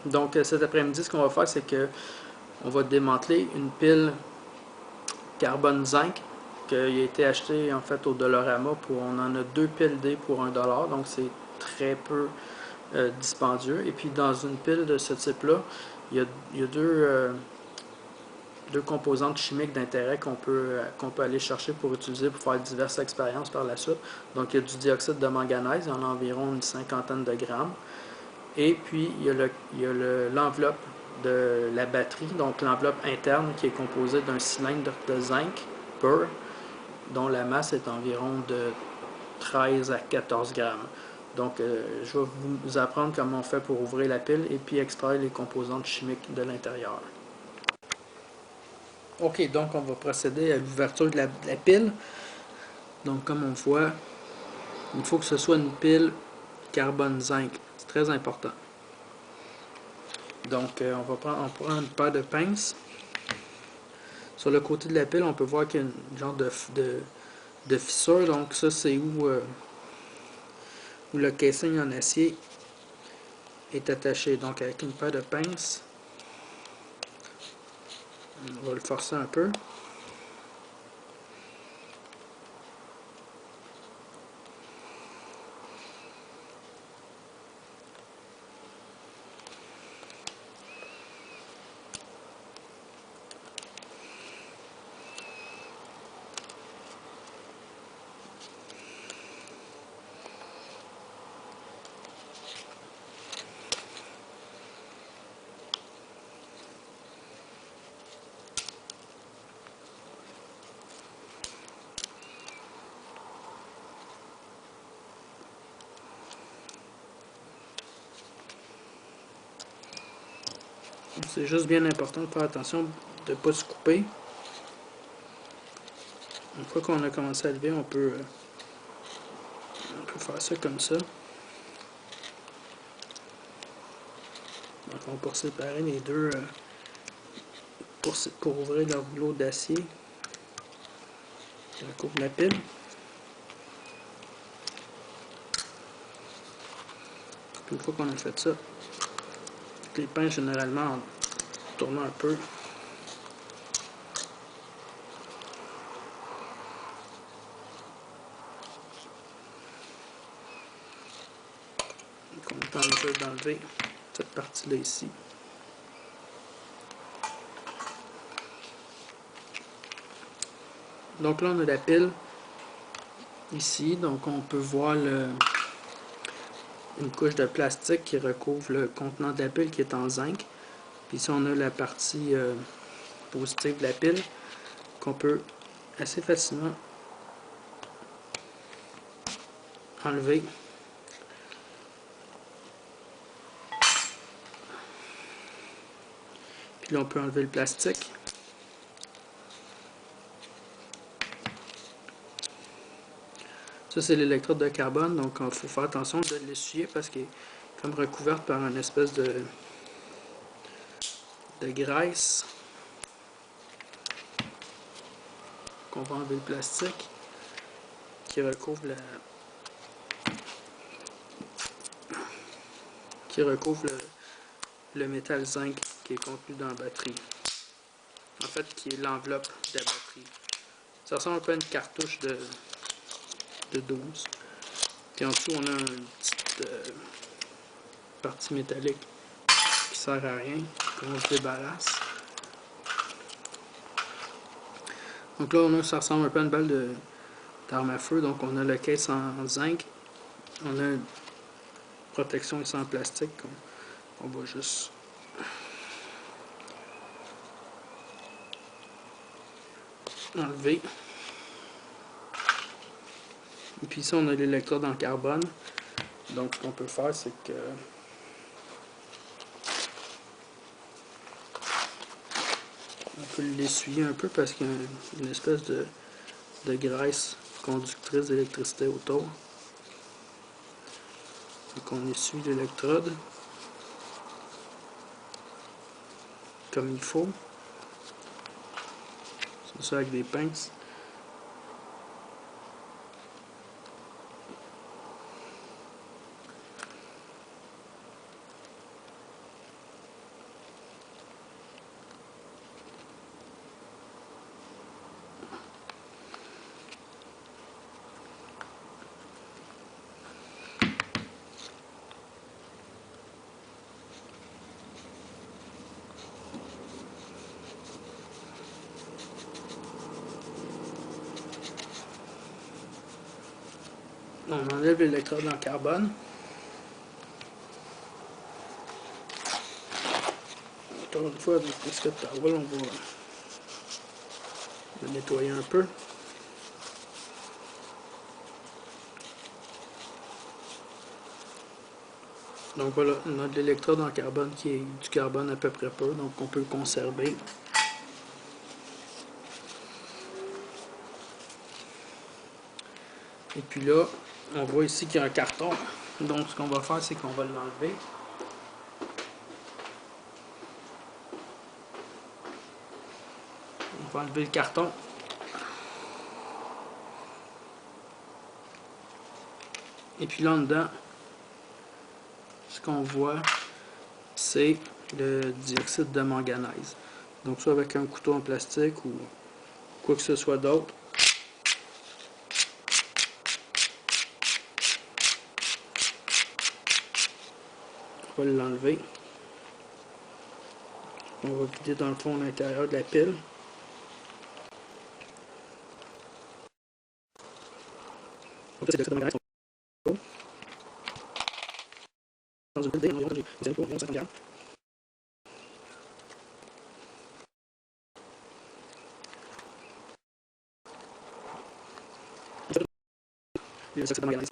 Donc cet après-midi, ce qu'on va faire, c'est que on va démanteler une pile carbone zinc qui a été achetée en fait au Dollarama. On en a deux piles D pour 1$, donc c'est très peu dispendieux. Et puis dans une pile de ce type-là, il y a deux composantes chimiques d'intérêt qu'on peut aller chercher pour utiliser pour faire diverses expériences par la suite. Donc il y a du dioxyde de manganèse, il y en a environ une cinquantaine de grammes. Et puis il y a l'enveloppe de la batterie, donc l'enveloppe interne qui est composée d'un cylindre de zinc pur, dont la masse est environ de 13 à 14 grammes. Donc je vais vous apprendre comment on fait pour ouvrir la pile et puis extraire les composantes chimiques de l'intérieur. Ok, donc on va procéder à l'ouverture de la pile. Donc comme on voit, il faut que ce soit une pile carbone zinc. C'est très important. Donc on prend une paire de pinces. Sur le côté de la pile, on peut voir qu'il y a une genre de fissure. Donc ça, c'est où le casing en acier est attaché. Donc avec une paire de pinces, on va le forcer un peu. C'est juste bien important de faire attention de ne pas se couper. Une fois qu'on a commencé à lever, on peut faire ça comme ça. Donc on peut séparer les deux pour ouvrir le rouleau d'acier qui recouvre la pile. Puis une fois qu'on a fait ça, avec les pinces généralement en tournant un peu, on est en mesure d'enlever cette partie-là ici. Donc là on a la pile ici, donc on peut voir une couche de plastique qui recouvre le contenant de la pile qui est en zinc. Puis ici on a la partie positive de la pile qu'on peut assez facilement enlever. Puis là on peut enlever le plastique. Ça c'est l'électrode de carbone, donc il faut faire attention de l'essuyer parce qu'il est comme recouverte par une espèce de graisse. Donc on va enlever le plastique qui recouvre le métal zinc qui est contenu dans la batterie. En fait, qui est l'enveloppe de la batterie. Ça ressemble un peu à une cartouche de 12. Puis en dessous, on a une petite partie métallique qui sert à rien, qu'on se débarrasse. Donc là, ça ressemble un peu à une balle d'arme à feu. Donc on a le caisse en zinc. On a une protection ici en plastique. On va juste enlever. Et puis ici, on a l'électrode en carbone. Donc ce qu'on peut faire, c'est que on peut l'essuyer un peu parce qu'il y a une espèce de graisse conductrice d'électricité autour. Donc on essuie l'électrode comme il faut. C'est ça avec des pinces. On enlève l'électrode en carbone. Encore une fois, avec le Scott Towel, on va le nettoyer un peu. Donc voilà, on a de l'électrode en carbone qui est du carbone à peu près peu, donc on peut le conserver. Et puis là, on voit ici qu'il y a un carton. Donc ce qu'on va faire, c'est qu'on va l'enlever. On va enlever le carton. Et puis là, en dedans, ce qu'on voit, c'est le dioxyde de manganèse. Donc soit avec un couteau en plastique ou quoi que ce soit d'autre. On va l'enlever. On va vider dans le fond l'intérieur de la pile. Donc là, c'est le dioxyde de manganèse. Dans une pile d'environ 50 grammes. Le dioxyde de manganèse.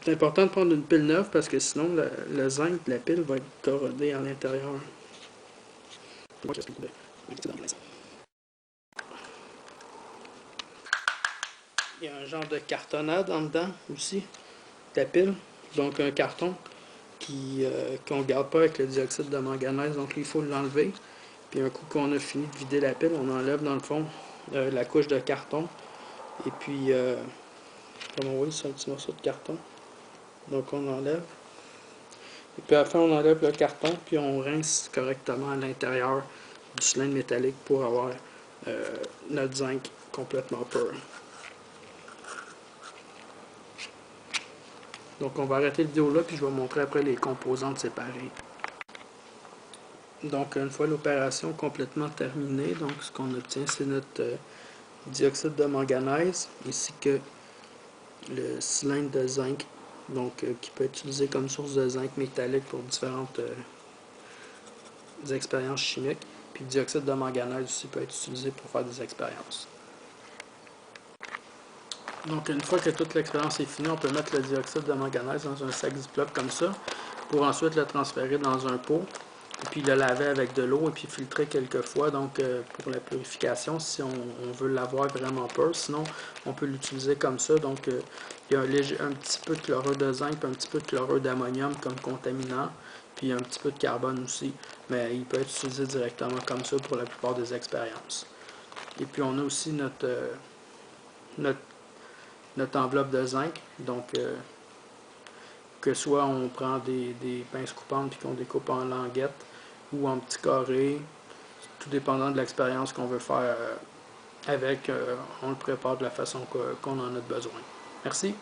C'est important de prendre une pile neuve parce que sinon le zinc de la pile va être corrodé à l'intérieur. Il y a un genre de cartonnade en dedans aussi, de la pile. Donc un carton qu'on ne garde pas avec le dioxyde de manganèse. Donc il faut l'enlever. Puis un coup qu'on a fini de vider la pile, on enlève dans le fond la couche de carton. Et puis, comme on voit, c'est un petit morceau de carton. Donc on enlève. Et puis à la fin, on enlève le carton, puis on rince correctement à l'intérieur du cylindre métallique pour avoir notre zinc complètement pur. Donc on va arrêter la vidéo là, puis je vais vous montrer après les composantes séparées. Donc une fois l'opération complètement terminée, donc ce qu'on obtient, c'est notre dioxyde de manganèse, ainsi que le cylindre de zinc, donc qui peut être utilisé comme source de zinc métallique pour différentes expériences chimiques. Puis le dioxyde de manganèse aussi peut être utilisé pour faire des expériences. Donc une fois que toute l'expérience est finie, on peut mettre le dioxyde de manganèse dans un sac Ziploc comme ça, pour ensuite le transférer dans un pot, et puis le laver avec de l'eau, et puis filtrer quelques fois, donc pour la purification, si on veut l'avoir vraiment pur. Sinon, on peut l'utiliser comme ça, donc il y a un petit peu de chlorure de zinc, puis un petit peu de chlorure d'ammonium comme contaminant, puis un petit peu de carbone aussi, mais il peut être utilisé directement comme ça pour la plupart des expériences. Et puis on a aussi notre enveloppe de zinc, donc que soit on prend des pinces coupantes puis qu'on découpe en languettes ou en petits carrés, tout dépendant de l'expérience qu'on veut faire avec, on le prépare de la façon qu'on en a besoin. Merci.